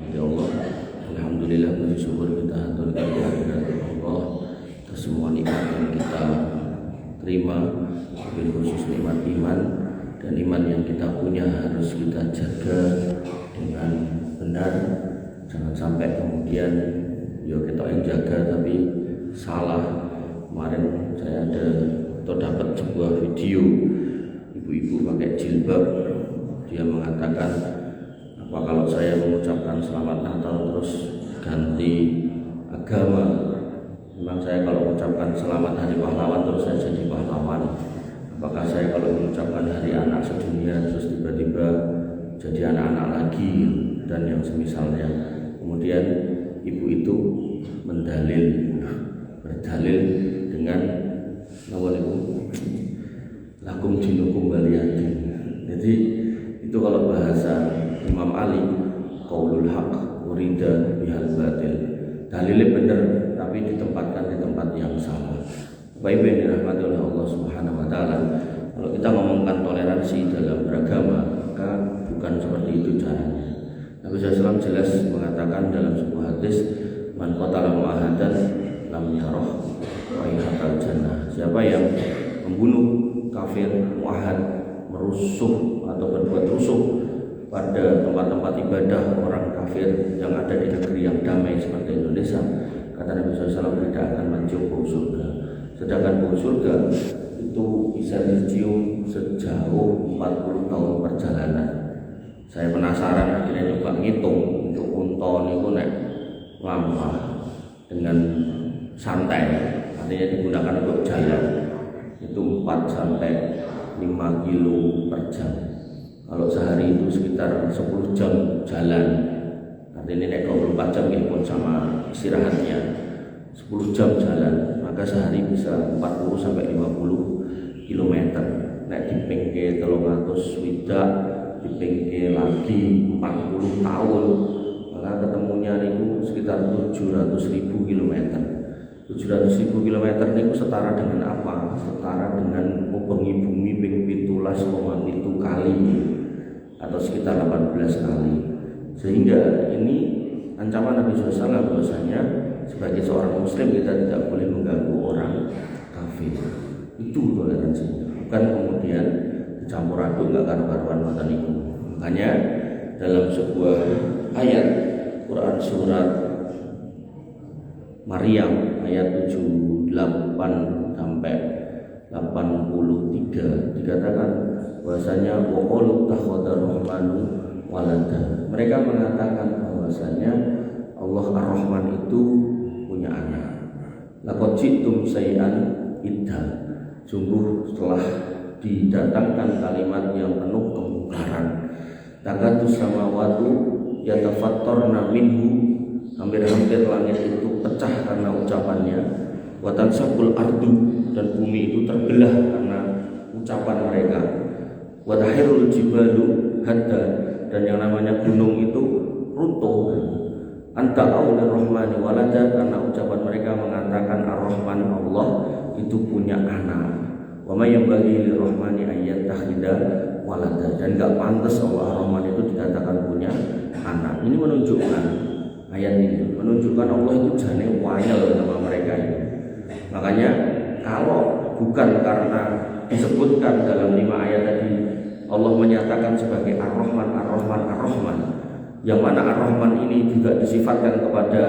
Ya Allah, alhamdulillah bersyukur kita haturkan kehadirat Allah atas semua nikmat yang kita terima, wabil khusus nikmat iman, dan iman yang kita punya harus kita jaga dengan benar. Jangan sampai kemudian kita yang jaga tapi salah. Kemarin saya dapat sebuah video ibu-ibu pakai jilbab, dia mengatakan, apa kalau saya mengucapkan selamat Natal terus ganti agama? Memang saya kalau mengucapkan selamat hari pahlawan terus saya jadi pahlawan? Apakah saya kalau mengucapkan hari anak sedunia terus tiba-tiba jadi anak-anak lagi, dan yang semisalnya? Kemudian ibu itu berdalil dengan lakum dinukum waliyadin. Jadi itu kalau bahasa Imam Ali, qaulul haq urida bihal batil. Dalilnya benar tapi ditempatkan di tempat yang salah. Baik yang dirahmati oleh Allah Subhanahu wa taala. Kalau kita ngomongkan toleransi dalam beragama, maka bukan seperti itu caranya. Nabi SAW jelas mengatakan dalam sebuah hadis, man qatala mu'ahadan lam yarah raihatal jannah. Siapa yang membunuh kafir mu'ahad, merusuh atau berbuat rusuh pada tempat-tempat ibadah orang kafir yang ada di negeri yang damai seperti Indonesia, kata Nabi SAW, tidak akan mencium bau surga. Sedangkan bau surga itu bisa dicium sejauh 40 tahun perjalanan. Saya penasaran, akhirnya coba ngitung untuk unta niku nek lampah dengan santai, artinya digunakan untuk jalan, itu 4 sampai 5 kilo per jam. Kalau sehari itu sekitar 10 jam jalan, artinya nek 24 jam pun sama istirahatnya 10 jam jalan, maka sehari bisa 40 sampai 50 km. Nek dipengke 300 swidak, dipengke lagi 40 tahun, maka ketemunya itu sekitar 700.000 km. 700.000 km itu setara dengan apa? Setara dengan ngubengi bumi ping 17,7 kali, atau sekitar 18 kali. Sehingga ini ancaman Nabi SAW bahwasanya sebagai seorang muslim kita tidak boleh mengganggu orang kafir. Itu toleransinya, bukan kemudian dicampur aduk nggak karu-karuan mata niku. Makanya dalam sebuah ayat Quran surat Maryam ayat 78 sampai 83 dikatakan bahwasanya waqalu takhadar rahmanu walada. Mereka mengatakan bahwasanya Allah Ar-Rahman itu punya anak. Laqad ji'tum syai'an idda. Sungguh telah didatangkan kalimat yang penuh kemungkaran. Takatus samawatu yatafattarna minhu. Hampir-hampir langit itu pecah karena ucapannya. Wa tansaqul ardu, dan bumi itu terbelah karena ucapan mereka. Wa tahirul jibalu hadda, dan yang namanya gunung itu runtuh. Anta aulir rahmani walada, karena ucapan mereka mengatakan Ar-Rahman, Allah itu punya anak. Wa may yanbaghi lirrahmani ayat takhida walada, dan enggak pantas Allah Ar-Rahman itu dikatakan punya anak. Ini menunjukkan, ayat ini menunjukkan Allah itu jane wayal sama mereka ini. Makanya kalau bukan karena disebutkan dalam 5 ayat tadi Allah menyatakan sebagai Ar-Rahman, Ar-Rahman, Ar-Rahman, yang mana Ar-Rahman ini juga disifatkan kepada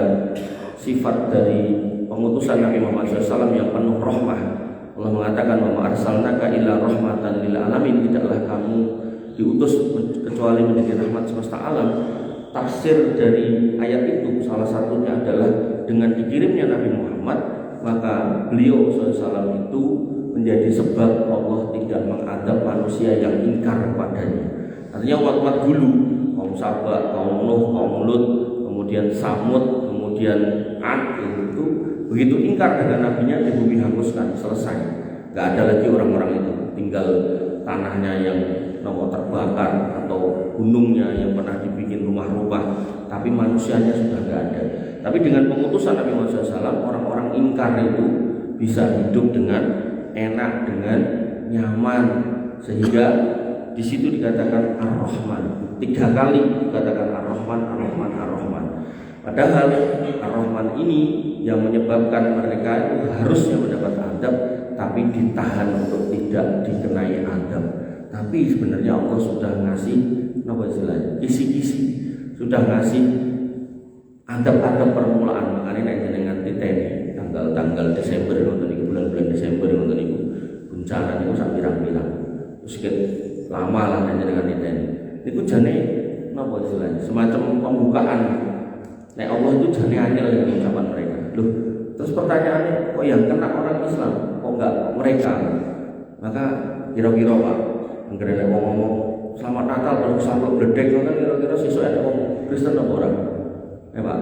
sifat dari pengutusan Nabi Muhammad SAW yang penuh rahmah. Allah mengatakan wa arsalnaka illa rahmatan lil alamin, tidaklah kamu diutus kecuali menjadi rahmat semesta alam. Tafsir dari ayat itu salah satunya adalah dengan dikirimnya Nabi Muhammad, maka beliau SAW itu menjadi sebab Allah tidak mengadab manusia yang ingkar kepadanya. Artinya umat-umat dulu, kaum Sabah, kaum Nuh, kaum Lut, kemudian Samud, kemudian Ad, itu begitu ingkar dengan nabinya, di bumi hanguskan, selesai. Gak ada lagi orang-orang itu, tinggal tanahnya yang terbakar atau gunungnya yang pernah dibikin rumah-rumah, tapi manusianya sudah gak ada. Tapi dengan pengutusan Nabi Muhammad SAW, orang-orang ingkar itu bisa hidup dengan enak, dengan nyaman, sehingga di situ dikatakan Ar-Rahman. 3 kali dikatakan Ar-Rahman, Ar-Rahman, Ar-Rahman. Padahal Ar-Rahman ini yang menyebabkan mereka itu harusnya mendapat adab, tapi ditahan untuk tidak dikenai adab. Tapi sebenarnya Allah sudah ngasih apa istilahnya, kisi-kisi, sudah ngasih adab-adab permulaan. Makanya dengan titeni tanggal Desember nonton itu, bulan-bulan Desember nonton itu bencana itu sak pirang-pirang. Terus lama lah dengan titeni. Itu jane apa istilahnya, semacam pembukaan. Nek Allah itu jane anyel dengan ucapan mereka. Loh, terus pertanyaannya, kok yang kena orang Islam, kok enggak mereka? Maka kira-kira Pak, anggere ngomong Selamat Natal baru sampai bledek kan kira-kira sesuk ada ngomong Kristen apa orang? Pak.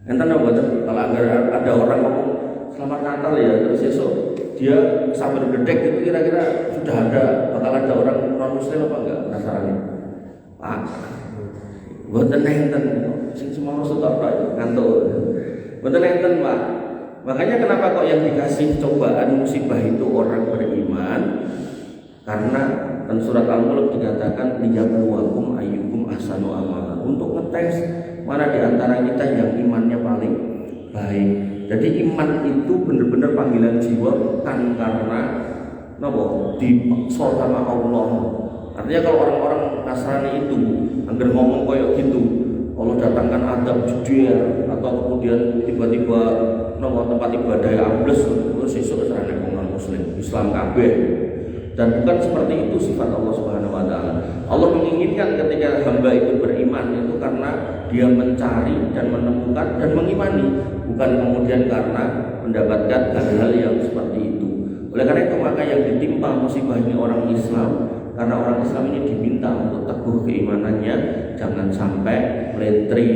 Enten apa kalau ada orang ngomong Selamat Natal ya, terus besok dia sampai bledek itu kira-kira sudah bakal ada orang non muslim apa enggak penasaran? Pak. Mboten enten sing semono setok ngantuk. Mboten enten, Pak. Makanya kenapa kok yang dikasih cobaan musibah itu orang beriman? Karena dan surat Al-Mulk dikatakan liyabluwakum ayyukum ahsanu amala, untuk ngetes mana di antara kita yang imannya paling baik. Jadi iman itu benar-benar panggilan jiwa, bukan karena nopo dipaksa sama Allah. Artinya kalau orang-orang Nasrani itu hampir ngomong koyok gitu, Allah datangkan adab jujur atau kemudian tiba-tiba nopo tempat ibadah ambles terus sesuk serane orang muslim Islam kabeh. Dan bukan seperti itu sifat Allah Subhanahu wa taala. Allah menginginkan ketika hamba itu beriman itu karena dia mencari dan menemukan dan mengimani, bukan kemudian karena mendapatkan hal-hal yang seperti itu. Oleh karena itu maka yang ditimpa musibah ini orang Islam, karena orang Islam ini diminta untuk teguh keimanannya, jangan sampai meletri.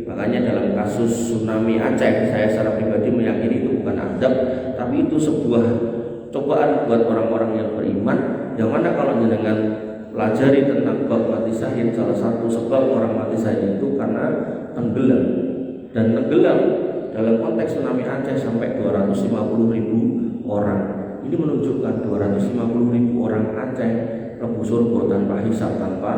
Makanya dalam kasus tsunami Aceh, saya secara pribadi meyakini itu bukan adab, tapi itu sebuah cobaan buat orang-orang yang beriman. Yang mana kalau dengan pelajari tentang bab mati syahid, salah satu sebab orang mati syahid itu karena tenggelam. Dan tenggelam dalam konteks tsunami Aceh sampai 250.000 orang. Ini menunjukkan 250.000 orang Aceh lebu surga tanpa hisab, tanpa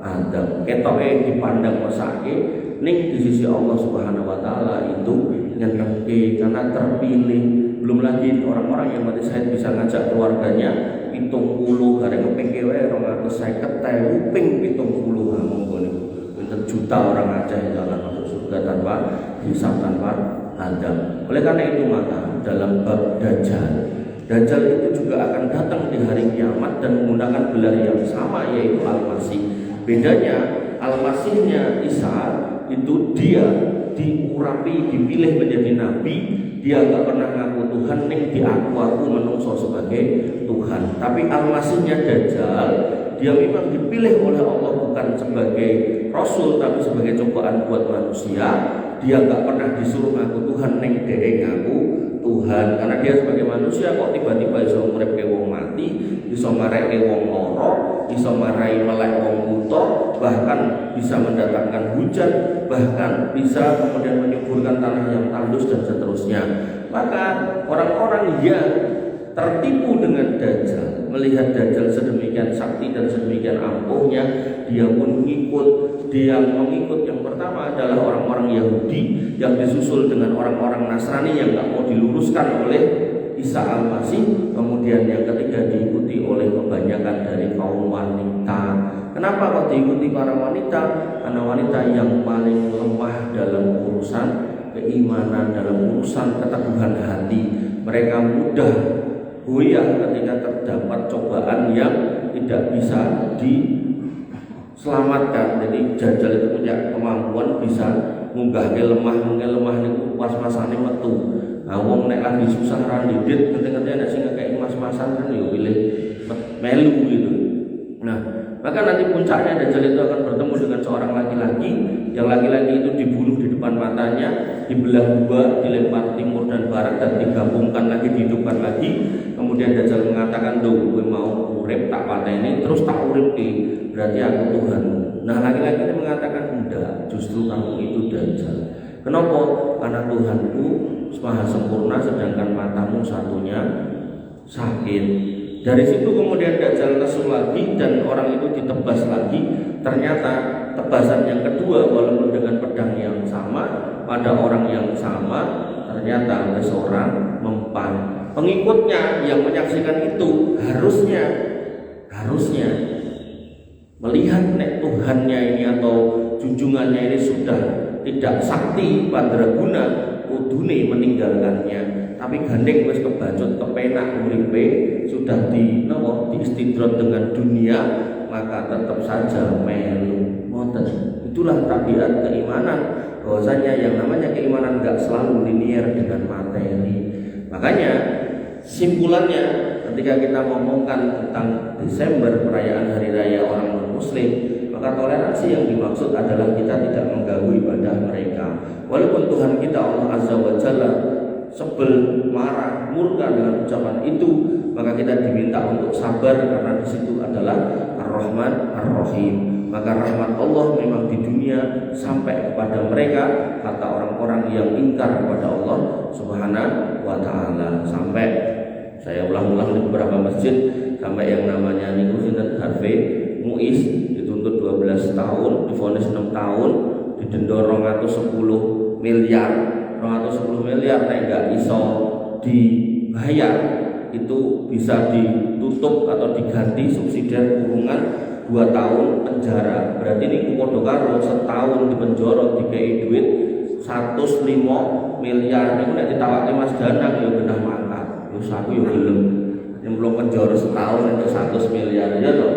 adab. Ketoke dipandang mesake ning di sisi Allah Subhanahu wa taala itu nyenengke karena terpilih. Belum lagi orang-orang yang mati syahid bisa ngajak keluarganya 70 gareng kepengke wae 250.000 ping 70 monggo niku. Pinten juta orang Aceh yang akan masuk surga tanpa hisab, tanpa adab. Oleh karena itu maka dalam bab Dajjal itu juga akan datang di hari kiamat dan menggunakan gelar yang sama, yaitu Al-Masih. Bedanya Al-Masihnya Isa itu dia diurapi, dipilih menjadi nabi. Dia nggak pernah ngaku Tuhan, ning aku menungso sebagai Tuhan. Tapi Al-Masihnya Dajjal, dia memang dipilih oleh Allah bukan sebagai Rasul, tapi sebagai cobaan buat manusia. Dia nggak pernah disuruh ngaku Tuhan, ning dhewe ngaku Tuhan. Karena dia sebagai manusia kok tiba-tiba iso nguripke wong mati, iso mareke wong lara, iso marai melek wong buta, bahkan bisa mendatangkan hujan, bahkan bisa kemudian menyuburkan tanah yang tandus dan seterusnya. Maka orang-orang yang tertipu dengan Dajjal, melihat Dajjal sedemikian sakti dan sedemikian ampuhnya, dia pun ngikut. Dia mengikut yang pertama adalah orang-orang Yahudi yang disusul dengan orang-orang Nasrani yang tak mau diluruskan oleh Isa Al-Masih. Kemudian yang ketiga diikuti oleh kebanyakan dari kaum wanita. Kenapa kok diikuti para wanita? Karena wanita yang paling lemah dalam urusan keimanan, dalam urusan keteguhan hati. Mereka mudah goyah ketika terdapat cobaan yang tidak bisa diselamatkan. Jadi Dajjal itu punya kemampuan bisa munggahke lemah niku pas-pasane metu. Nah, wong nek lagi susah ra ndidit, ngerti-ngerti nek sing ngekeki mas-masan kan ya pilih melu gitu. Nah, maka nanti puncaknya Dajjal itu akan bertemu dengan seorang laki-laki. Yang laki-laki itu dibunuh di depan matanya, dibelah dua, dilempar timur dan barat dan digabungkan lagi, dihidupkan lagi. Kemudian Dajjal mengatakan, "Duh, kowe mau urip tak pateni, terus tak uripke, berarti aku Tuhan." Nah, laki-laki ini mengatakan, "Enggak, justru kamu itu Dajjal." Kenapa? Karena Tuhanku maha sempurna sedangkan matamu satunya sakit. Dari situ kemudian Dajjal nesu lagi dan orang itu ditebas lagi. Ternyata tebasan yang kedua walaupun dengan pedang yang sama pada orang yang sama, ternyata ada seorang mempan. Pengikutnya yang menyaksikan itu harusnya melihat nek Tuhannya ini atau junjungannya ini sudah tidak sakti pandraguna, kudune meninggalkannya. Tapi gandeng wis kebacut kepenak uripe, sudah diistidrot dengan dunia, maka tetap saja melu ngoten. Itulah tabiat keimanan, bahwasanya yang namanya keimanan enggak selalu linier dengan materi. Makanya simpulannya ketika kita ngomongkan tentang Desember, perayaan hari raya orang non-muslim, maka toleransi yang dimaksud adalah kita tidak mengganggu ibadah mereka. Walaupun Tuhan kita Allah Azza wa Jalla sebel, marah, murka dengan ucapan itu, maka kita diminta untuk sabar karena di situ adalah Ar-Rahman Ar-Rahim. Maka rahmat Allah memang di dunia sampai kepada mereka, kata orang-orang yang ingkar kepada Allah Subhanahu wa Ta'ala. Sampai saya ulang-ulang di beberapa masjid, sampai yang namanya niku sinten Harvey Muiz dituntut 12 tahun, divonis 6 tahun, didenda 210 miliar. 210 miliar nek enggak iso dibayar itu bisa ditutup atau diganti subsidiar kurungan 2 tahun penjara. Berarti ini padha karo setahun di penjara dikei duit 105 miliar. Niku nek ditawake Mas Danang ya genah mangkat. Wis aku ya gelem nyemplung penjara setahun untuk 100 miliar ya toh.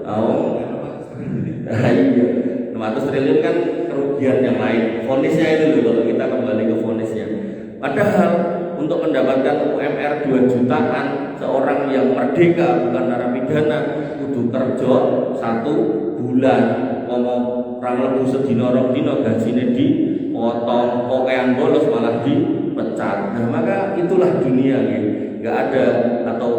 Oh. Iya. 600 triliun kan kerugian yang lain. Vonisnya itu loh, kalau kita kembali ke vonisnya. Padahal untuk mendapatkan UMR 2 jutaan seorang yang merdeka bukan narapidana kudu kerja 1 bulan. Ngomong orang lebu sedina rong dina gajine dipotong, pokean bolos malah dipecat. Nah, maka itulah dunia gitu. Enggak ada atau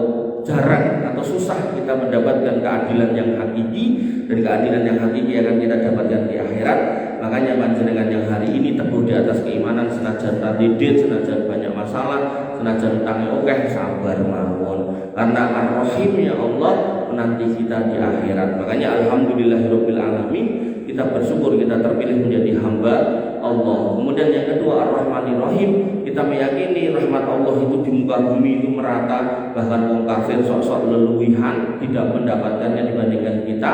jarang atau susah kita mendapatkan keadilan yang hakiki, dan keadilan yang hakiki akan kita dapatkan di akhirat. Makanya panjenengan yang hari ini teguh di atas keimanan, senajan tadidit, senajan banyak masalah, senajan utangnya oke, sabar mawon. Karena Ar-Rahim ya Allah menanti kita di akhirat. Makanya alhamdulillahirabbil alamin, kita bersyukur kita terpilih menjadi hamba Allah. Kemudian yang kedua Ar-Rahmanir Rahim, kita meyakini rahmat Allah itu di muka bumi itu merata, bahkan wong kafir sok-sok leluwihan tidak mendapatkannya dibandingkan kita.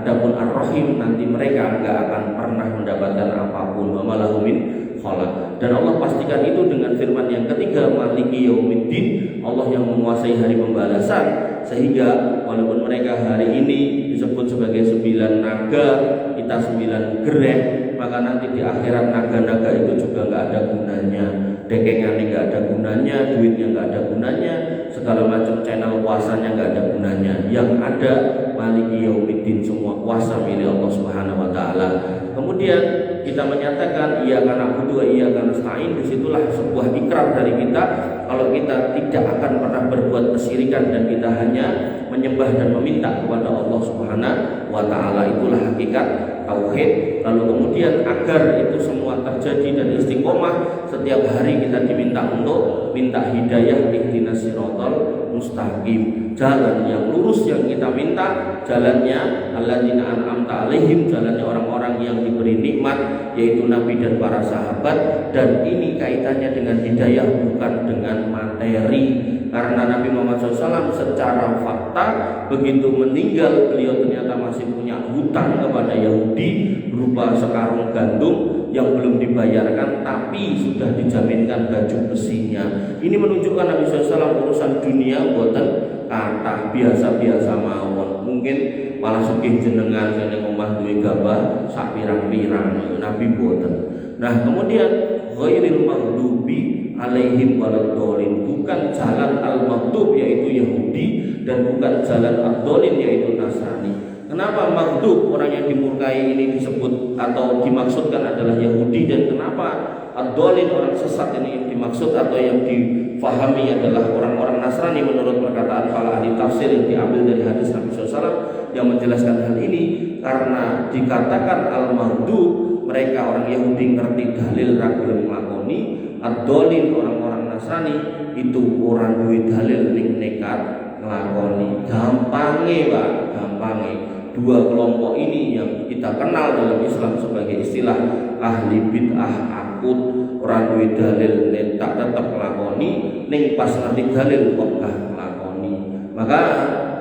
Adapun Ar-Rahim nanti mereka enggak akan pernah mendapatkan apapun, wa malahum min khalaq. Dan Allah pastikan itu dengan firman yang ketiga, Maliki Yaumiddin, Allah yang menguasai hari pembalasan. Sehingga walaupun mereka hari ini disebut sebagai 9 naga, kita 9 gereh, maka nanti di akhirat naga-naga itu juga enggak ada gunanya. Dekengannya enggak ada gunanya, duitnya enggak ada gunanya, segala macam channel kuasanya enggak ada gunanya. Yang ada Maliki Yaumiddin, semua kuasa milik Allah Subhanahu wa Ta'ala. Kemudian kita menyatakan iyyaka na'budu wa iyyaka nasta'in. Disitulah sebuah ikrar dari kita kalau kita tidak akan pernah berbuat kesyirikan dan kita hanya menyembah dan meminta kepada Allah Subhanahu wa Ta'ala. Itulah hakikat tauhid. Lalu kemudian agar itu semua terjadi dan istiqomah, setiap hari kita diminta untuk minta hidayah, ihdinas siratal mustaqim, jalan yang lurus yang kita minta, jalannya alladzina an'amta alaihim, jalannya orang-orang yang diberi nikmat, yaitu Nabi dan para sahabat. Dan ini kaitannya dengan hidayah, bukan dengan materi. Karena Nabi Muhammad SAW secara fakta begitu meninggal, beliau ternyata masih punya hutang kepada Yahudi berupa sekarung gandum yang belum dibayarkan, tapi sudah dijaminkan baju besinya. Ini menunjukkan Nabi SAW urusan dunia buatan kata biasa-biasa mawon. Mungkin malah sugih jenengan sing omah duwe gabah sak pirang-pirang, Nabi boten. Nah, kemudian ghairil maghdubi alaihim waladdallin, bukan jalan al-maghdub yaitu Yahudi, dan bukan jalan ad-dallin yaitu Nasrani. Kenapa maghdub, orang yang dimurkai, ini disebut atau dimaksudkan adalah Yahudi, dan kenapa ad-dallin, orang sesat, ini yang dimaksud atau yang difahami adalah orang-orang Nasrani menurut perkataan para ahli tafsir yang diambil dari hadis Nabi SAW yang menjelaskan hal ini. Karena dikatakan al-maghdub, mereka orang Yahudi ngerti dalil ra gelem nglakoni, ad-dallin orang-orang Nasrani itu orang duwe dalil ning nekat nglakoni. Gampange, Pak, gampange. dua kelompok ini yang kita kenal dalam Islam sebagai istilah ahli bid'ah akut, orang duwe dalil nek tak tetep nglakoni, ning pas nanti dalil kok gak nglakoni. Maka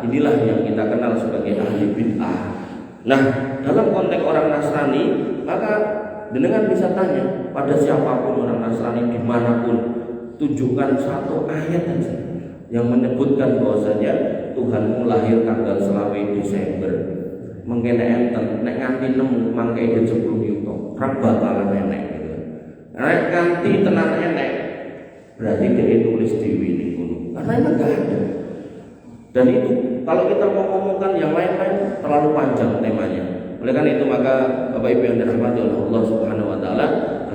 inilah yang kita kenal sebagai ahli bid'ah. Nah, dalam konteks orang Nasrani, maka dengan bisa tanya pada siapapun orang Nasrani dimanapun, tunjukkan satu ayat saja yang menyebutkan bahwasanya Tuhanmu lahir tanggal selawe Desember. Mengkene enten nek nganti nemu mangke 10 yuto, rak bakalan enek gitu. Nek nganti tenan enek, berarti dia tulis dhewe niku. Karena itu enggak ada. Dan itu kalau kita mau ngomongkan yang lain-lain terlalu panjang temanya. Oleh karena itu maka Bapak Ibu yang dirahmati oleh Allah Subhanahu wa taala,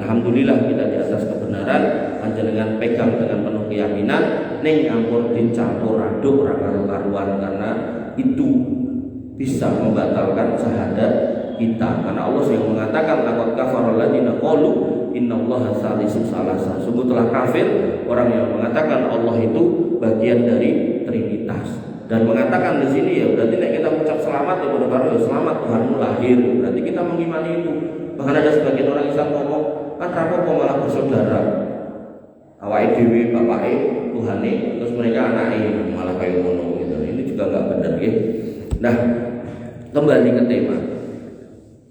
alhamdulillah kita di atas kebenaran, panjenengan pegang dengan penuh keyakinan, ning ampun dicampur aduk ora karu-karuan, karena itu bisa membatalkan syahadat kita. Karena Allah yang mengatakan laqad kafaral ladzina qalu innallaha salisu salasa. Sungguh telah kafir orang yang mengatakan Allah itu bagian dari Trinitas. Dan mengatakan di sini ya berarti nek kita mengucap selamat ya benar ya selamat Tuhanmu lahir. Berarti kita mengimani itu. Bahkan ada sebagian orang Islam ngomong, kan rapopo malah bersaudara. Awake dhewe bapake Tuhane, terus mereka anake malah kayak ngono gitu. Ini juga enggak benar ya. Nah, kembali ke tema.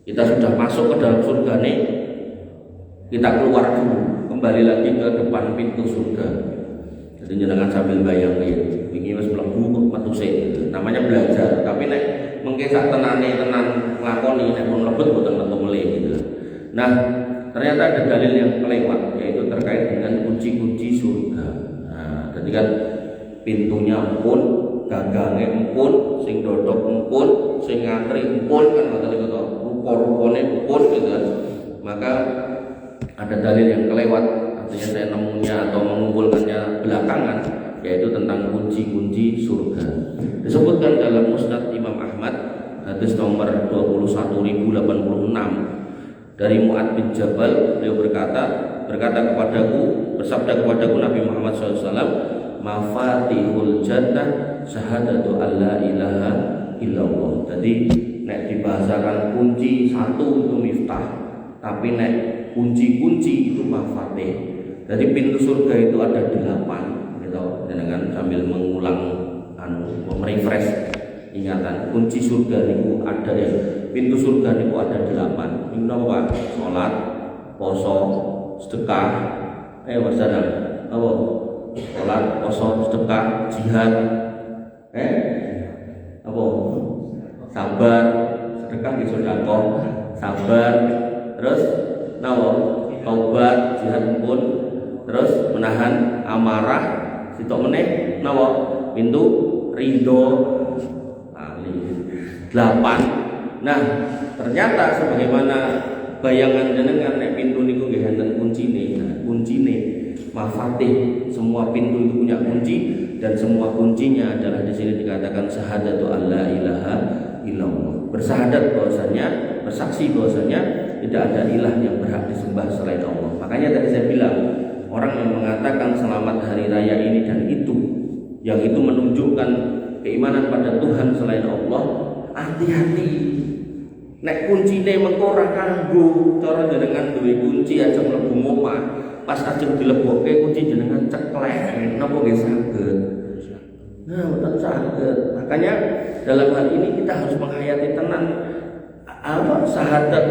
Kita sudah masuk ke dalam surga nih. Kita keluar dulu, kembali lagi ke depan pintu surga. Jadi jangan sambil bayang ya. Wingi wis mlebu kok metu sik. Namanya belajar, tapi nek mengke sak tenane tenan nglakoni nek pun mlebet mboten metu melih gitu. Nah, ternyata ada dalil yang kelewat yaitu terkait dengan kunci-kunci surga. Nah, jadi kan pintunya empun, gagange empun, sing dodok empun, sing ngantri empun kan ngoten niku to. Rupa-rupane empun gitu kan. Maka ada dalil yang kelewat, artinya saya nemunya atau mengumpulkannya belakangan, yaitu tentang kunci-kunci surga. Disebutkan dalam Musnad Imam Ahmad hadis nomor 21086 dari Mu'ad bin Jabal, beliau bersabda kepadaku Nabi Muhammad SAW, mafatihul jannah syahadatu alla ilaha illallah. Jadi nek dibahasakan kunci satu itu miftah, tapi nek kunci-kunci itu mafatih. Jadi pintu surga itu ada 8 gitu. Dengan sambil mengulang merefresh ingatan, kunci surga niku ada ya. Pintu surga niku ada 8. Ini apa? Salat, poso, sedekah. Mas Dadang. Apa? Salat, poso, sedekah, jihad. Apa? Sabar, sedekah di sedekah, sabar. Terus napa? Taubat, jihad pun. Terus menahan amarah, sitok meneh napa? Pintu ridho. 8. Nah, ternyata sebagaimana bayangan jenengan nek pintu niku nggih enten kuncine. Nah, kuncine mafatih, semua pintu itu punya kunci dan semua kuncinya adalah di sini dikatakan syahadatu alla ilaha illallah. Bersahadat bahwasanya, bersaksi bahwasanya tidak ada ilah yang berhak disembah selain Allah. Makanya tadi saya bilang, orang yang mengatakan selamat hari raya ini dan itu, yang itu menunjukkan keimanan pada Tuhan selain Allah, hati-hati. Nek kuncine mengko ora kanggo, cara jenengan duwe kunci aja mlebu omah, pas ajeng dilebokke kunci jenengan ceklek, napa nggih saged. Nah, mboten saged. Makanya dalam hal ini kita harus menghayati tenan syahadat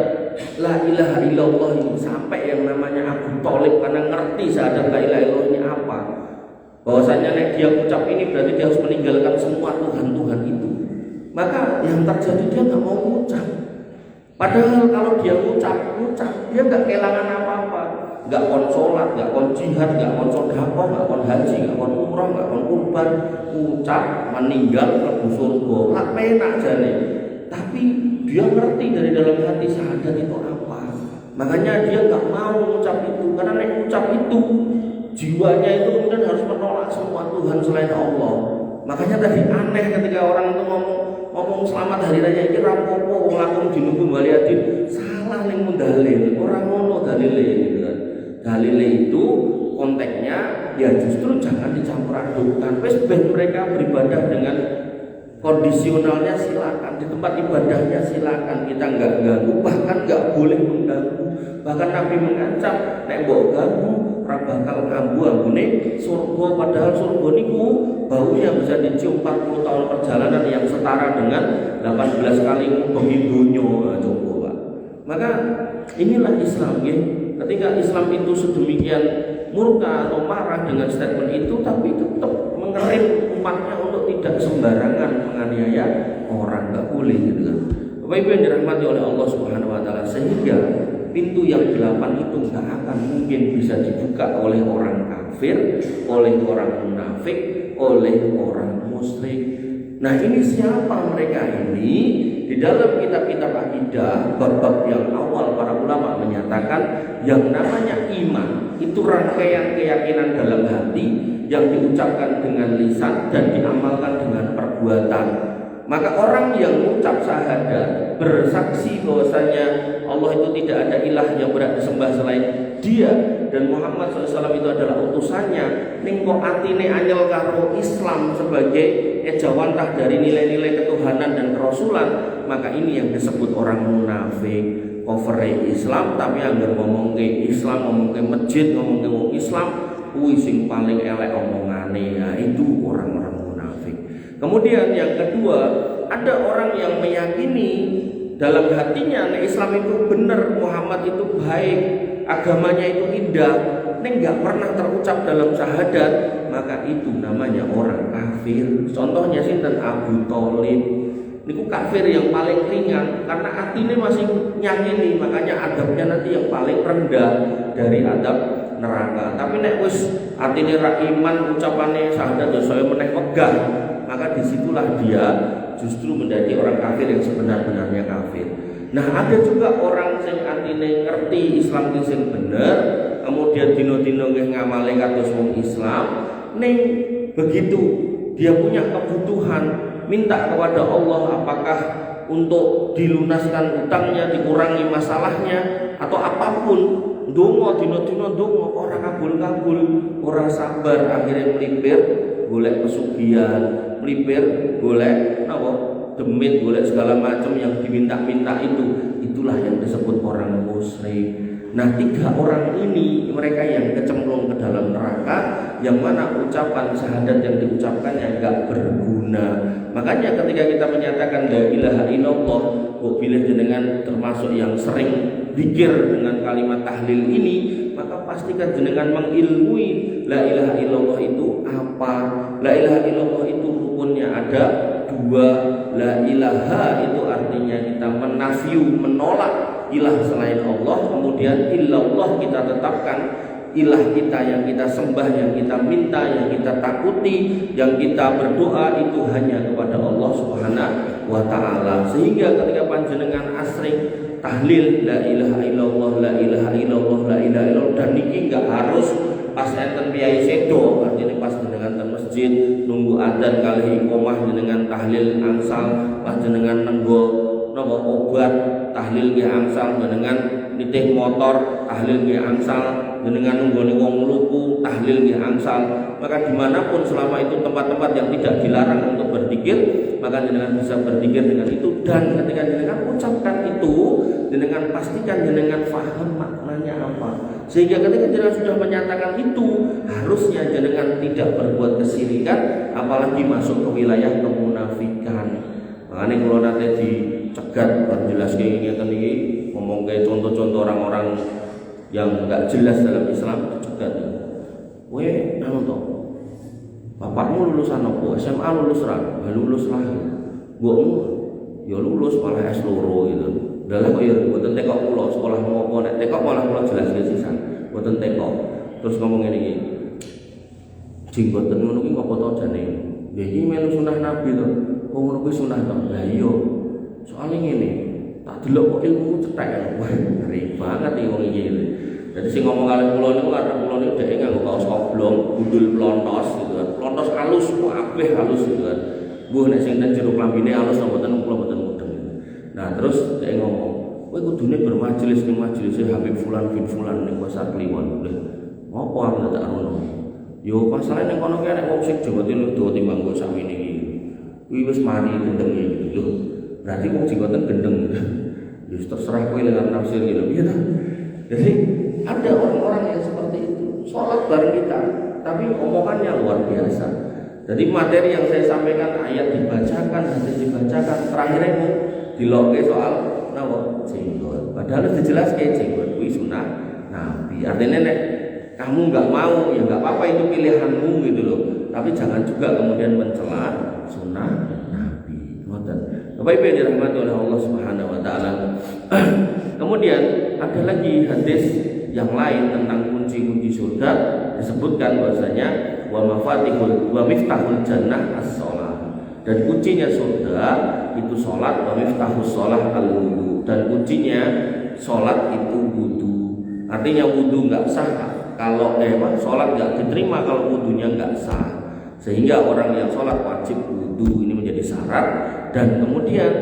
la ilaha illallah ini, sampai yang namanya Abu Thalib karena ngerti syahadat la ilaha illallah ini apa. Bahwasanya nek dia ucap ini berarti dia harus meninggalkan semua Tuhan-Tuhan itu. Maka yang terjadi dia nggak mau ucap. Padahal kalau dia ucap dia nggak kehilangan apa-apa. Nggak kon sholat, nggak kon jihad, nggak kon sedekah, nggak kon haji, nggak kon umrah, nggak kon kurban. Ucap meninggal mlebu surga. Lah penak jane. Tapi dia ngerti dari dalam hati syahadat itu apa. Makanya dia nggak mau ucap itu, karena nek ucap itu jiwanya itu kemudian harus menolak semua Tuhan selain Allah. Makanya tadi aneh ketika orang itu ngomong selamat hari raya iki rapopo lakum dinukum waliadin, salah ning dalil, ora ngono dalile gitu kan. Dalile itu konteksnya ya justru jangan dicampur adukkan. Wis ben mereka beribadah dengan kondisionalnya silakan, di tempat ibadahnya silakan, kita nggak ganggu, bahkan nggak boleh mengganggu. Bahkan Nabi mengancam, nek mbok ganggu ora bakal ambune surga, padahal surga niku baunya bisa dicium 40 tahun perjalanan yang setara dengan 18 kali ngubengi donya. Coba Pak. Maka inilah Islam ya. Ketika Islam itu sedemikian murka atau marah dengan statement itu, tapi tetap mengerim umatnya untuk tidak sembarangan menganiaya orang, nggak boleh gitu kan. Bapak Ibu yang dirahmati oleh Allah Subhanahu Wa Taala, sehingga pintu yang 8 itu nggak akan mungkin bisa dibuka oleh orang kafir, oleh orang munafik, oleh orang musyrik. Nah ini siapa mereka ini? Di dalam kitab-kitab akidah, bab-bab yang awal para ulama menyatakan yang namanya iman itu rangkaian keyakinan dalam hati yang diucapkan dengan lisan dan diamalkan dengan perbuatan. Maka orang yang mengucap syahadat, bersaksi bahwasanya Allah itu tidak ada ilah yang berhak disembah selain Dia dan Muhammad SAW itu adalah utusannya, ning kok atine anyel karo Islam sebagai ejawantah dari nilai-nilai ketuhanan dan kerasulan, maka ini yang disebut orang munafik. Cover Islam tapi anggar ngomong ke Islam, ngomong ke masjid, ngomong ke wong Islam, kuwi sing paling elek omongane. Ya itu orang-orang munafik. Kemudian yang kedua, ada orang yang meyakini dalam hatinya nek Islam itu benar, Muhammad itu baik, agamanya itu indah, nek nggak pernah terucap dalam syahadat, maka itu namanya orang kafir. Contohnya sinten Abu Thalib. Niku kafir yang paling ringan karena atine masih nyakini, makanya adabnya nanti yang paling rendah dari adab neraka. Tapi nek wis atine ra iman, ucapane syahadat ya saya meneh megah, maka disitulah dia justru menjadi orang kafir yang sebenar-benarnya kafir. Nah ada juga orang yang atine ngerti Islam itu sing bener, kemudian dino-dino nggih ngamale kados wong Islam, ning begitu dia punya kebutuhan minta kepada Allah, apakah untuk dilunaskan utangnya, dikurangi masalahnya, atau apapun, dongo dino-dino dongo, orang kabul-kabul, orang sabar, akhirnya melipir, golek pesugihan, melipir, golek apa, demit, golek segala macam yang diminta-minta itu, itulah yang disebut orang musyrik. Nah 3 orang ini mereka yang kecemplung ke dalam neraka, yang mana ucapan syahadat yang diucapkan yang enggak berguna. Makanya ketika kita menyatakan la ilaha illallah, kok pilih jenengan termasuk yang sering zikir dengan kalimat tahlil ini, maka pastikan jenengan mengilmui la ilaha illallah itu apa. La ilaha illallah itu rukunnya ada 2. La ilaha itu artinya kita menafiu, menolak ilah selain Allah, kemudian illallah kita tetapkan ilah kita yang kita sembah, yang kita minta, yang kita takuti, yang kita berdoa itu hanya kepada Allah Subhanahu wa Ta'ala. Sehingga ketika panjenengan asring tahlil la ilaha illallah, la ilaha illallah, la ilaha illallah, dan niki enggak harus pas enten piyai sedo, artinya pas jenengan teng masjid nunggu adzan kali iqomah jenengan tahlil angsal, pas jenengan nenggo napa obat tahlil nggih angsal, jenengan nitih motor tahlil nggih angsal, jenengan nunggone wong luku tahlil nggih angsal. Maka dimanapun selama itu tempat-tempat yang tidak dilarang untuk berzikir, maka jenengan bisa berzikir dengan itu. Dan ketika jenengan ucapkan itu, jenengan pastikan jenengan paham maknanya apa, sehingga ketika jenengan sudah menyatakan itu, harusnya jenengan tidak berbuat kesyirikan, apalagi masuk ke wilayah kemunafikan. Makanya kalau nanti dicegat berjelas kayak gini kan ini ngomong kayak contoh-contoh orang-orang yang nggak jelas dalam Islam dicegat. Weh, anu toh, bapakmu lulusan apa? SMA lulus ra? Lulus lah. Mbokmu ya lulus malah S2 gitu. Dalam kok ya mboten tekok kula sekolah ngopo, nek tekok malah kula jelas sisan. Mboten tekok. Terus ngomong ngene iki. Jing mboten ngono ki ngopo to jane? Nggih iki melu sunah Nabi to. Kok ngono kuwi sunah to? Lah iya. Soale ngene, tak delok kok ilmumu cetek. Wah, ngeri banget iki wong iki. Jadi sing ngomong kali kula niku karena kula niku dhek nganggo kaos koblong, gundul plontos gitu kan. Plontos halus, kabeh halus gitu kan. Mbuh nek sing ten jero klambine halus mboten kula mboten mudeng. Nah, terus dhek ngomong, "Kowe kudune bermajelis ning majelis Habib Fulan bin Fulan ning Pasar Kliwon." Lha, ngopo aku tak rono? Yo pasare ning kono ki nek wong sing Jawa Timur do timbang kok sakmene iki. wis mari gendeng iki lho. Berarti wong jenggoten gendeng. Ya terserah kowe dengan nafsir gitu. Iya ta? Jadi ada orang-orang yang seperti itu. Sholat bareng kita, tapi omongannya luar biasa. Jadi materi yang saya sampaikan, ayat dibacakan, hadis dibacakan, terakhirnya itu diloke soal nawa jenggot. Padahal dijelaskan jenggot kuwi sunah Nabi. Artinya nek kamu nggak mau ya nggak apa-apa, itu pilihanmu gitu loh. Tapi jangan juga kemudian mencela sunnah Nabi. Bapak Ibu yang dirahmati oleh Allah Subhanahu Wa Taala. Kemudian ada lagi hadis yang lain tentang kunci-kunci surga, disebutkan bahwasanya wa miftahul jannah as-shalah, dan kuncinya surga itu salat, wa miftahus shalah al-wudu, dan kuncinya salat itu wudu. Artinya wudu nggak sah kalau salat nggak diterima kalau wudunya nggak sah, sehingga orang yang salat wajib wudu, ini menjadi syarat. Dan kemudian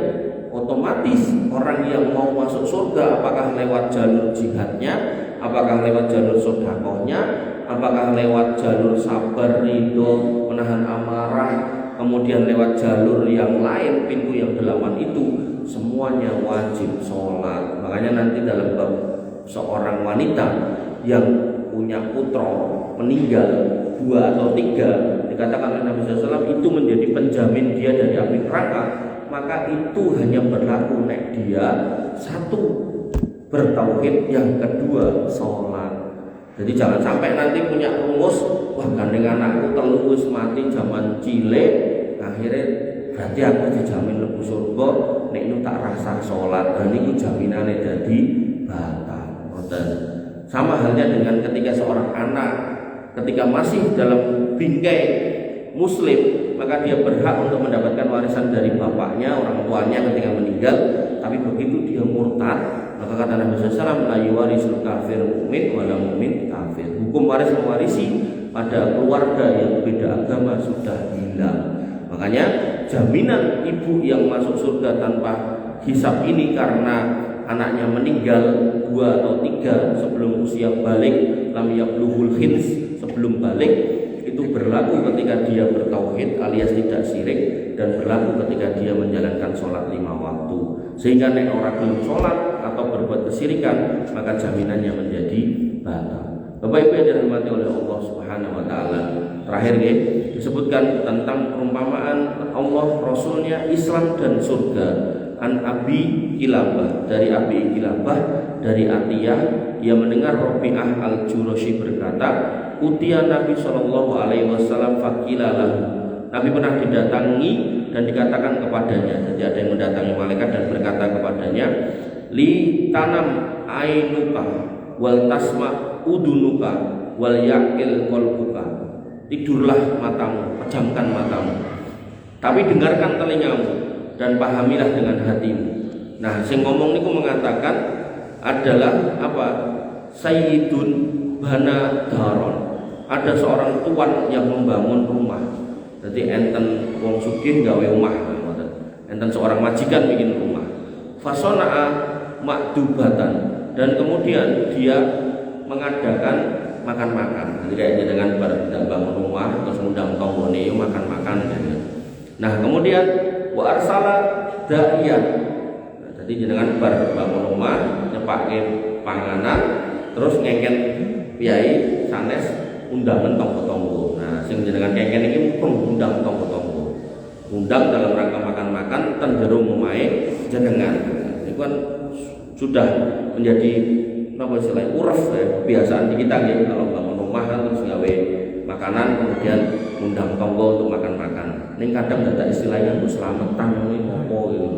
otomatis orang yang mau masuk surga, apakah lewat jalur jihadnya, apakah lewat jalur sedekahnya, apakah lewat jalur sabar, ridho, menahan amarah, kemudian lewat jalur yang lain, pintu yang 8 itu, semuanya wajib sholat. Makanya nanti dalam bab seorang wanita yang punya putra meninggal 2 atau 3, dikatakan oleh Nabi SAW itu menjadi penjamin dia dari api neraka. Maka itu hanya berlaku nek dia 1 bertauhid, yang kedua sholat. Jadi jangan sampai nanti punya rumus, wah gandeng anakku telus mati zaman cilik, akhirnya berarti aku dijamin lebu surga nek itu tak rasa sholat. Dan itu jaminannya jadi batal. Sama halnya dengan ketika seorang anak ketika masih dalam bingkai muslim, maka dia berhak untuk mendapatkan warisan dari bapaknya, orang tuanya ketika meninggal. Tapi begitu dia murtad, maka kata Nabi SAW, la yuwarisul kafir mu'min wala mu'min kafir. Hukum waris mewarisi pada keluarga yang beda agama sudah hilang. Makanya jaminan ibu yang masuk surga tanpa hisab ini karena anaknya meninggal 2 atau 3 sebelum usia balik, lam yablughul khins, sebelum balik, itu berlaku ketika dia bertauhid alias tidak syirik, dan berlaku ketika dia menjalankan sholat 5 waktu. Sehingga nek orang belum sholat atau berbuat kesyirikan, maka jaminannya menjadi batal. Bapak Ibu yang dirahmati oleh Allah Subhanahu Wa Taala, terakhir disebutkan tentang perumpamaan Allah, Rasulnya, Islam dan surga. An Abi Kilabah, dari Abi Kilabah, dari Atiyah, ia mendengar Rabi'ah al-Jurashi berkata, utia Nabi SAW fakilalah. Nabi pernah didatangi dan dikatakan kepadanya, jadi ada yang mendatangi malaikat dan berkata kepadanya, li tanam ainuka wal tasma udunuka wal yakil qalbuka. Tidurlah matamu, pejamkan matamu, tapi dengarkan telingamu dan pahamilah dengan hatimu. Nah, sing ngomong niku mengatakan adalah apa? Sayyidun bana daron. Ada seorang tuan yang membangun rumah. Jadi enten wong sugih gawe omah, enten seorang majikan bikin rumah. Fasona'a makdubatan, dan kemudian dia mengadakan makan-makan. Jadi kayaknya dengan bangun rumah terus ngundang tonggone makan-makan. Nah, kemudian wa arsala da'iyan. Nah, jadi jenengan bar bangun rumah, nyepake panganan, terus ngengken piyai sanes undangan tonggo-tonggo. Nah, sing jenengan ngengken iki undang tonggo-tonggo. Undang dalam rangka makan-makan ten jero omahe jenengan. Itu kan sudah menjadi apa istilahnya uruf ya, kebiasaan di kita ya, kalau bangun rumah kan terus gawe makanan kemudian undang tonggo untuk makan-makan. Ning kadang ada istilahnya nggo slametan ngene apa gitu.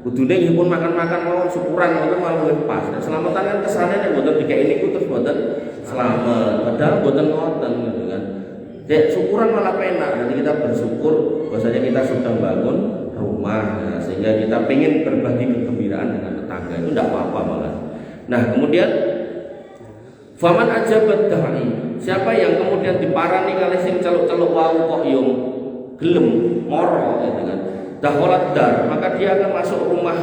Kudune nggih pun makan-makan mawon syukuran ngoten malah luwih pas. Nek slametan kan kesane nek mboten dikeki niku terus mboten slamet. Padahal mboten ngoten gitu kan. Dek syukuran malah penak. Nanti kita bersyukur bahwasanya kita sudah bangun rumah, nah, sehingga kita pengen berbagi kegembiraan dengan tetangga, itu tidak apa-apa malah. Nah, kemudian faman ajabat da'i, siapa yang kemudian diparani kali sing celuk-celuk wau kok yo gelem moro gitu kan. Dakhalat dar, maka dia akan masuk rumah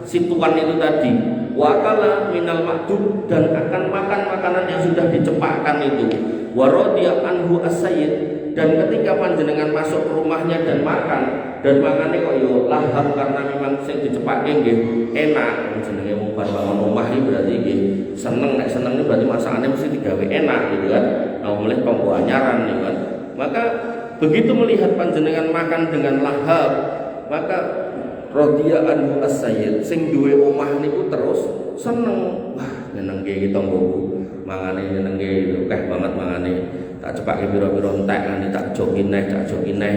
si tuan itu tadi. Wa akala minal ma'dud, dan akan makan makanan yang sudah dicepakkan itu. Wa radiya anhu as-sayyid, dan ketika panjenengan masuk ke rumahnya dan makan, dan mangane kok yo lahap karena memang sing dicepake nggih enak. Jenenge wong bar bangun omah iki berarti nggih seneng, nek seneng iki berarti masakane mesti digawe enak gitu kan. Nah, mulai tonggo anyaran gitu kan. Maka begitu melihat panjenengan makan dengan lahap, maka radhiya anhu as-sayyid sing duwe omah niku terus seneng. Wah, nyeneng iki tonggoku. Mangane nyeneng iki akeh banget mangane. Tak cepake pira-pira entek nganti tak jokin neh.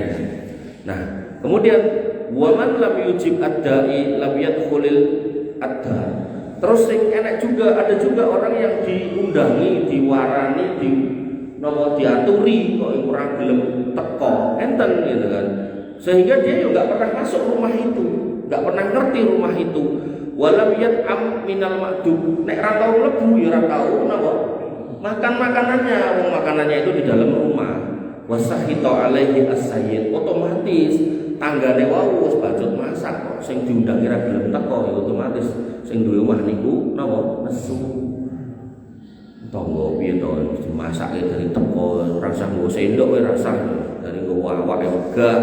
Nah, kemudian waman lam yujib ad-da'i lam yadkhulil ad-dar. Terus sing enak juga ada juga orang yang diundangi, diwarani, diaturi kok ora gelem teko, enten gitu kan. Sehingga dia juga enggak pernah masuk rumah itu, enggak pernah ngerti rumah itu. Walam yat'am minal ma'dub. Nek ra tau mlebu ya ra tau napa makanannya, makanannya itu di dalam rumah. Wasahita alaihi as-sayyid, otomatis tanggane wau wis bajut masak kok sing diundangi ra gelem teko ya otomatis sing duwe omah niku napa nesu. Tonggo piye to masake dari teko ora usah nggo sendok wae rasah dari nggo awake wegah.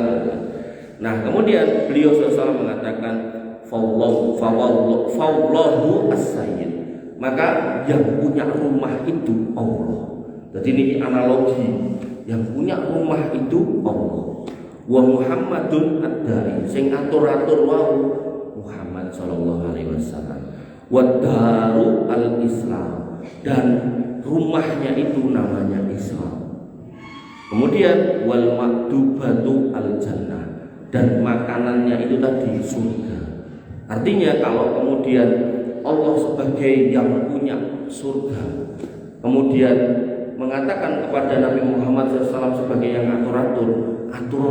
Nah, kemudian beliau sallallahu mengatakan fawallahu as-sayyid. Maka yang punya rumah itu Allah. Jadi ini analogi, yang punya rumah itu Allah. Wa Muhammadun ad-da'i, sing atur-atur wau Muhammad sallallahu alaihi wasallam. Wa daru al-Islam, dan rumahnya itu namanya Islam. Kemudian wal maktubatu al-jannah, dan makanannya itu tadi surga. Artinya kalau kemudian Allah sebagai yang punya surga kemudian mengatakan kepada Nabi Muhammad SAW sebagai yang atur-atur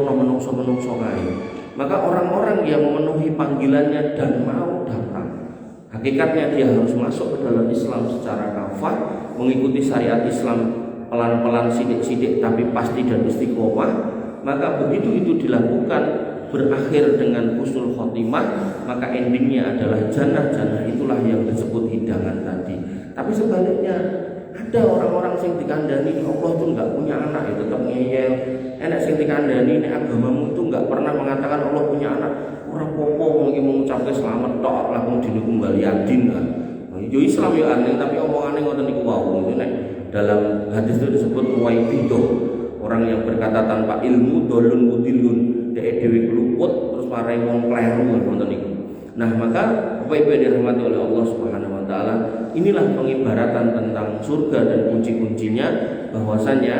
menungso kae, maka orang-orang yang memenuhi panggilannya dan mau datang, hakikatnya dia harus masuk ke dalam Islam secara kafah, mengikuti syariat Islam pelan-pelan, sidik-sidik tapi pasti dan istiqomah. Maka begitu itu dilakukan berakhir dengan husnul khotimah, maka endingnya adalah jannah itulah yang disebut hidangan tadi. Tapi sebaliknya ada orang-orang yang dikandani Allah itu enggak punya anak, ya tetap ngeyel. Enak sing dikandani nek agamamu itu enggak pernah mengatakan Allah punya anak, ora apa-apa mungkin mengucapkan selamat tok lah wong dene kembali adin kan. Yo Islam yo aneh tapi omongane ngoten niku wau. Itu nek dalam hadis itu disebut ruwaibidah, orang yang berkata tanpa ilmu dolun mudilun, dhek dhewe keluput terus marai wong kleru ngoten niku. Nah, maka Bapak-ibu yang dirahmati oleh Allah Subhanahu wa taala, inilah pengibaratan tentang surga dan kunci-kuncinya, bahwasanya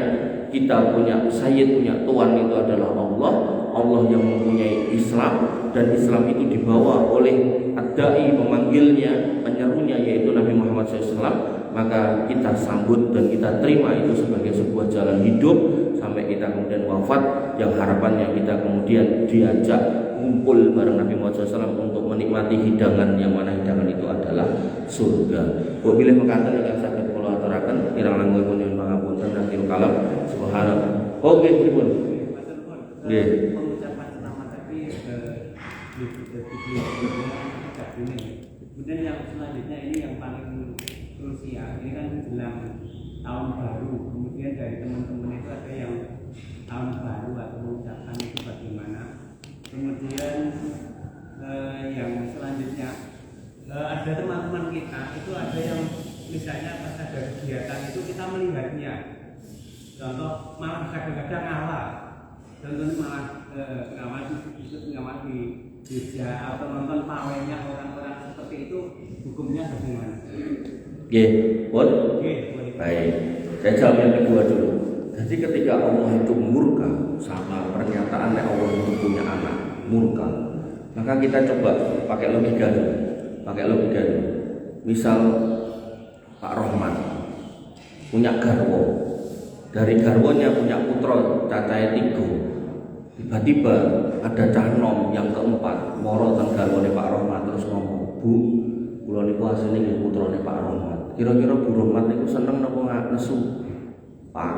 kita punya sayyid, punya tuan itu adalah Allah. Allah yang mempunyai Islam, dan Islam itu dibawa oleh ad-da'i, pemanggilnya, penyerunya yaitu Nabi Muhammad SAW. Maka kita sambut dan kita terima itu sebagai sebuah jalan hidup sampai kita kemudian wafat, yang harapannya kita kemudian diajak kumpul bareng Nabi Muhammad SAW untuk menikmati hidangan, yang mana hidangan itu adalah surga. Kok pilih mengatakan yang sakit kula aturaken kirang langkung nyuwun pangapunten dan tiru kalam subhanallah. Oke, pripun? Nggih. Pengucapan selamat tapi kemudian yang selanjutnya ini yang paling krusial. Ini kan menjelang tahun baru. Kemudian dari teman-teman itu ada yang tahun baru atau mengucapkan itu bagaimana. Kemudian yang selanjutnya ada teman-teman kita itu ada yang misalnya pas ada kegiatan itu kita melihatnya, contoh malah kadang-kadang ngalah, contohnya malah ngawal di gereja atau nonton pawainya orang-orang seperti itu, hukumnya bagaimana? Nggih, pun. Baik. Saya jawab yang kedua dulu. Jadi ketika Allah itu murka sama pernyataan Allah itu punya anak, murka, maka kita coba pakai logika dulu. Misal Pak Rohman punya garwo, dari garwonya punya putra cacahe 3. Tiba-tiba ada canom yang keempat moro teng garwane Pak Rohman terus ngomong, "Bu, kula niku asline nggih putrane Pak Rohman. Kira-kira Bu Rohman niku seneng napa nesu?" "Pak,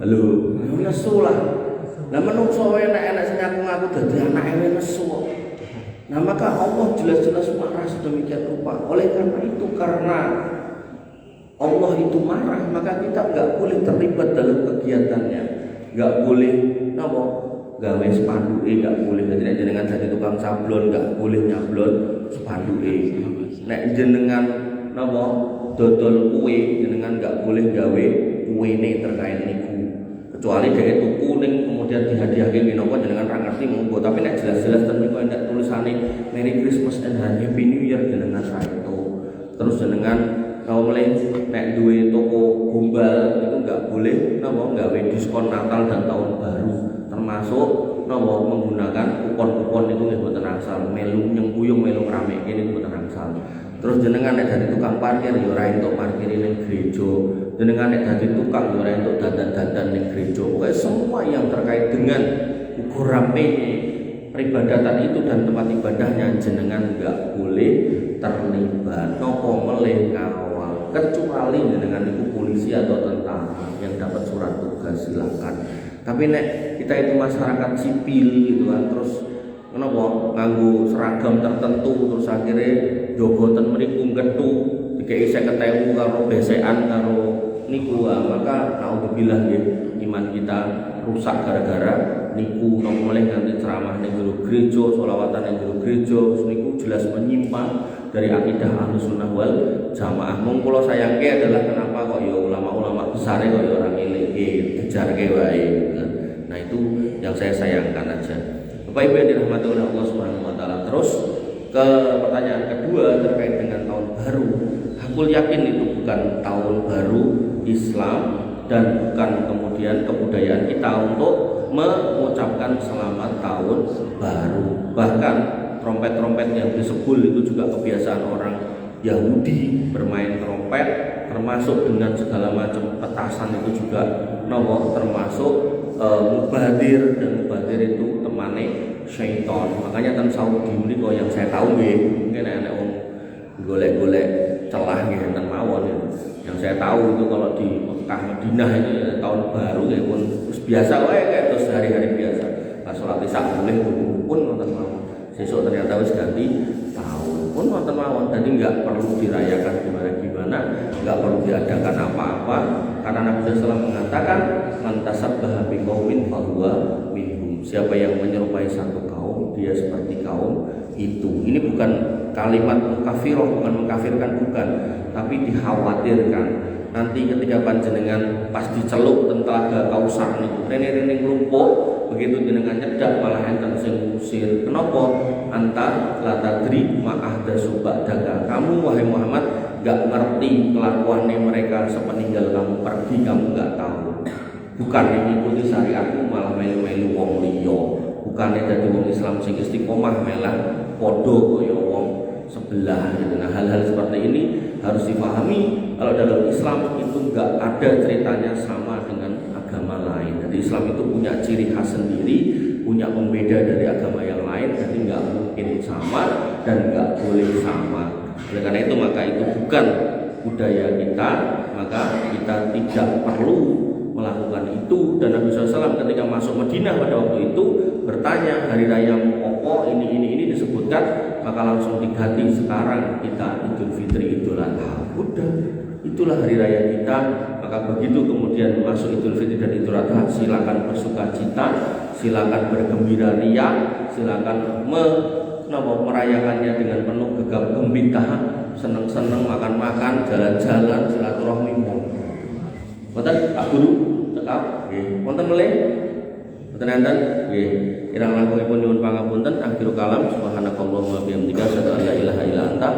halo, nesu lah. Lah menungso wae nek sing ngaku dadi anake nesu kok." Nah, maka Allah jelas-jelas marah sedemikian rupa. Oleh karena itu, karena Allah itu marah, maka kita enggak boleh terlibat dalam kegiatannya. Enggak boleh gawe sepanduke gak boleh. Jadi nek jenengan dadi tukang sablon gak boleh nyablon sepanduke. Nek jenengan napa dodol kue jenengan gak boleh gawe kuene terkait niku. Kecuali dhek tuku ning kemudian dihadiahke menapa jenengan ra ngerti monggo, tapi nek jelas-jelas ten niku nek tulisane Merry Christmas and Happy New Year jenengan ra itu. Terus jenengan mulai nek duwe toko gombal itu enggak boleh napa gawe diskon Natal dan tahun baru, termasuk napa menggunakan kupon-kupon itu nggih mboten angsal, melu nyengkuyung melu ngramekke niku mboten angsal. Terus jenengan nek dadi tukang parkir ya ora entuk parkir ning gereja. Jenengan nek dadi tukang ya ora entuk dadan-dadan ning gereja. Pokoke semua yang terkait dengan ukur ramenya peribadatan itu dan tempat ibadahnya jenengan enggak boleh terlibat. Napa meleh kawal kecuali jenengan itu polisi atau tentara yang dapat surat tugas silakan. Tapi nek kita itu masyarakat sipil gitu kan, terus kenapa nganggo seragam tertentu terus akhirnya jogoten mriku kethu dikei 50.000 karo besekan karo niku, maka naudzubillah nggih iman kita rusak gara-gara niku. Napa meneh nganti ceramah ning jero gereja, sholawatan ning jero gereja niku jelas menyimpang dari akidah Ahlussunnah wal Jamaah. Mung kula sayangke adalah kenapa kok ya ulama-ulama besar kok ya ora ngelingke dijarke wae. Nah itu yang saya sayangkan aja. Bapak Ibu yang dirahmati oleh Allah Subhanahu wa taala. Terus ke pertanyaan kedua terkait dengan tahun baru. Aku yakin itu bukan tahun baru Islam dan bukan kemudian kebudayaan kita untuk mengucapkan selamat tahun baru. Bahkan trompet-trompet yang disebul itu juga kebiasaan orang Yahudi bermain trompet, termasuk dengan segala macam petasan itu juga termasuk mubadir, dan mubadir itu temane syaitan. Makanya kan Saudi ini kok yang saya tahu nggih, mungkin anak wong golek-golek celah nggih enten mawon ya. Yang saya tahu itu kalau di Mekah Madinah itu ya, tahun baru ya pun biasa wae kayak terus hari-hari biasa. Pas salat Isya boleh pun wonten mawon. Sesuk ternyata wis ganti tahun pun wonten mawon. Jadi enggak perlu dirayakan gimana-gimana, enggak perlu diadakan apa-apa karena Nabi SAW mengatakan man tasabbaha biqaumin fahuwa minhum. Siapa yang menyerupai satu kaum dia seperti kaum itu. Ini bukan kalimat mukafirah, bukan mengkafirkan, bukan, tapi dikhawatirkan nanti ketika panjenengan pas diceluk tentang Kausar niku rene-rene nglumpuk begitu jenengan nyedak malah enten sing ngusir. Kenapa? Anta la tadri ma ahdatsu ba'daka. Kamu wahai Muhammad enggak ngerti kelakuannya mereka sepeninggal kamu pergi, kamu enggak tahu. Bukan mengikuti syariatmu malah melu-melu wong liya. Bukannya dadi wong Islam sing istiqomah malah padha kaya wong sebelah gitu. Nah, hal-hal seperti ini harus dipahami. Kalau dalam Islam itu enggak ada ceritanya sama dengan agama lain. Jadi Islam itu punya ciri khas sendiri, punya pembeda dari agama yang lain. Jadi enggak mungkin sama dan enggak boleh sama. Oleh karena itu maka itu bukan budaya kita, maka kita tidak perlu melakukan itu. Dan Nabi SAW ketika masuk Madinah pada waktu itu bertanya hari raya apa ini disebutkan, maka langsung diganti sekarang kita Idul Fitri, Idul Adha. Udah, itulah hari raya kita. Maka begitu kemudian masuk Idul Fitri dan Idul Adha, silakan bersukacita, silakan bergembira ria, silakan merayakannya dengan penuh gegap gempita, seneng-seneng, makan-makan, jalan-jalan, silaturahmi. Wonten Pak Guru tetap nggih. Wonten melih? Wonten enten? Nggih. Kirang langkungipun nyuwun pangapunten. Akhirul kalam subhanakallahumma wa bihamdika asyhadu an la ilaha illa anta